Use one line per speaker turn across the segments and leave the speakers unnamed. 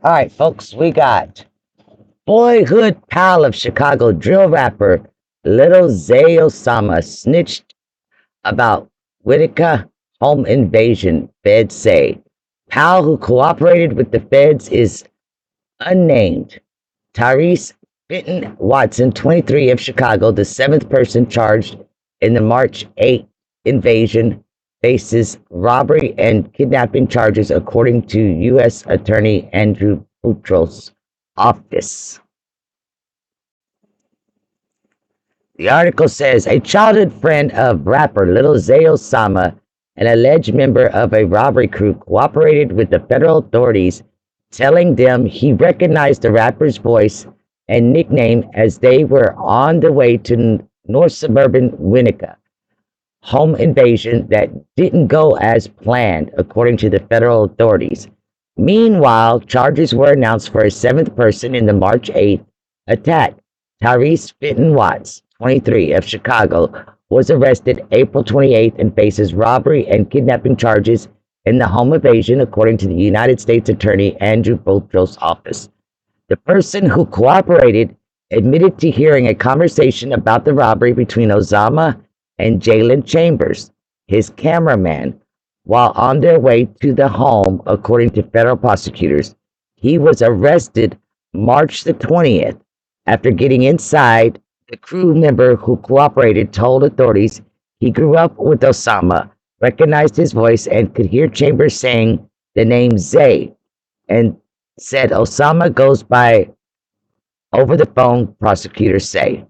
All right, folks, we got boyhood pal of Chicago drill rapper Little Zay Osama snitched about Whitaker home invasion, feds say. Pal who cooperated with the feds is unnamed. Tyrese Fenton Watson, 23 of Chicago, the seventh person charged in the March 8 invasion, faces robbery and kidnapping charges, according to U.S. Attorney Andrew Boutros' office. The article says a childhood friend of rapper Little Zay Osama, an alleged member of a robbery crew, cooperated with the federal authorities, telling them he recognized the rapper's voice and nickname as they were on the way to North Suburban Winnetka home invasion that didn't go as planned, according to the federal authorities. Meanwhile, charges were announced for a seventh person in the March 8th attack. Tyrese Fenton Watts, 23 of Chicago, was arrested April 28th and faces robbery and kidnapping charges in the home invasion, according to the United States Attorney Andrew Boutros' office. The person who cooperated admitted to hearing a conversation about the robbery between Osama and Jalen Chambers, his cameraman, while on their way to the home, according to federal prosecutors. He was arrested March the 20th after getting inside. The crew member who cooperated told authorities he grew up with Osama, recognized his voice, and could hear Chambers saying the name Zay, and said Osama goes by over the phone, prosecutors say.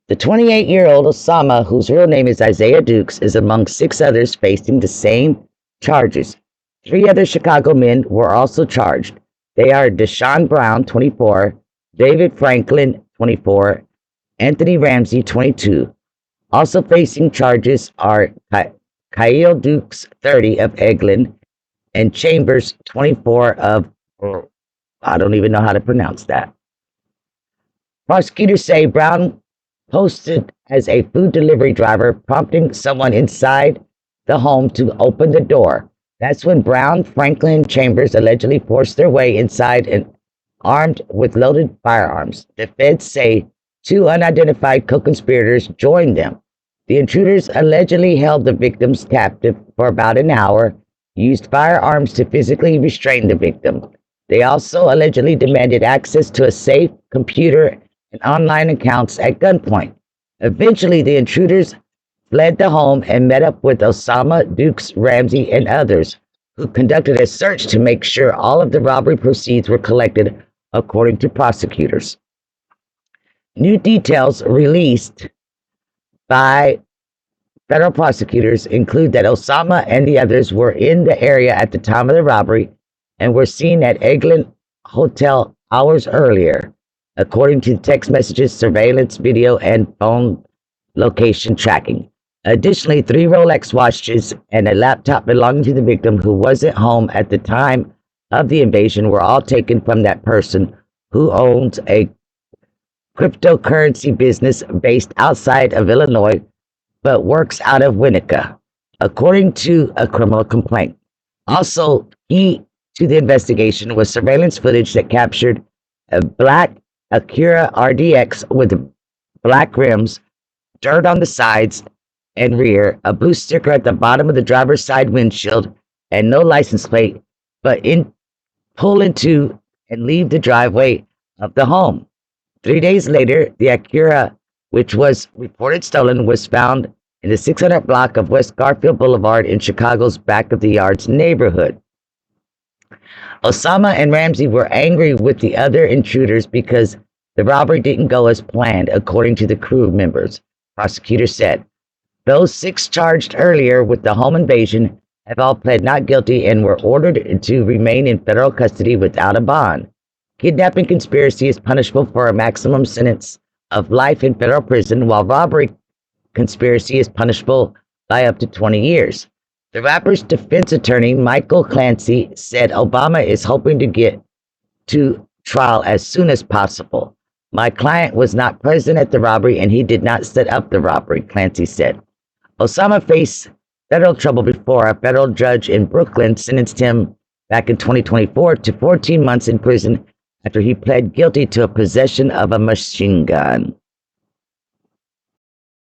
The 28-year-old Osama, whose real name is Isaiah Dukes, is among six others facing the same charges. Three other Chicago men were also charged. They are Deshaun Brown, 24, David Franklin, 24, Anthony Ramsey, 22. Also facing charges are Kyle Dukes, 30, of Eglin, and Chambers, 24, of, I don't even know how to pronounce that. Prosecutors say Brown posted as a food delivery driver, prompting someone inside the home to open the door. That's when Brown, Franklin, and Chambers allegedly forced their way inside and armed with loaded firearms. The feds say two unidentified co-conspirators joined them. The intruders allegedly held the victims captive for about an hour, used firearms to physically restrain the victim. They also allegedly demanded access to a safe, computer, and online accounts at gunpoint. Eventually, the intruders fled the home and met up with Osama, Dukes, Ramsey, and others, who conducted a search to make sure all of the robbery proceeds were collected, according to prosecutors. New details released by federal prosecutors include that Osama and the others were in the area at the time of the robbery and were seen at Eglin Hotel hours earlier, according to text messages, surveillance video, and phone location tracking. Additionally, 3 Rolex watches and a laptop belonging to the victim, who wasn't home at the time of the invasion, were all taken from that person, who owns a cryptocurrency business based outside of Illinois but works out of Winnetka, according to a criminal complaint. Also, key to the investigation was surveillance footage that captured a black Acura RDX with black rims, dirt on the sides and rear, a blue sticker at the bottom of the driver's side windshield, and no license plate, but pull into and leave the driveway of the home. 3 days later, the Acura, which was reported stolen, was found in the 600 block of West Garfield Boulevard in Chicago's Back of the Yards neighborhood. Osama and Ramsey were angry with the other intruders because the robbery didn't go as planned, according to the crew members, prosecutors said. Those 6 charged earlier with the home invasion have all pled not guilty and were ordered to remain in federal custody without a bond. Kidnapping conspiracy is punishable for a maximum sentence of life in federal prison, while robbery conspiracy is punishable by up to 20 years. The rapper's defense attorney, Michael Clancy, said Obama is hoping to get to trial as soon as possible. My client was not present at the robbery and he did not set up the robbery, Clancy said. Osama faced federal trouble before a federal judge in Brooklyn sentenced him back in 2024 to 14 months in prison after he pled guilty to a possession of a machine gun.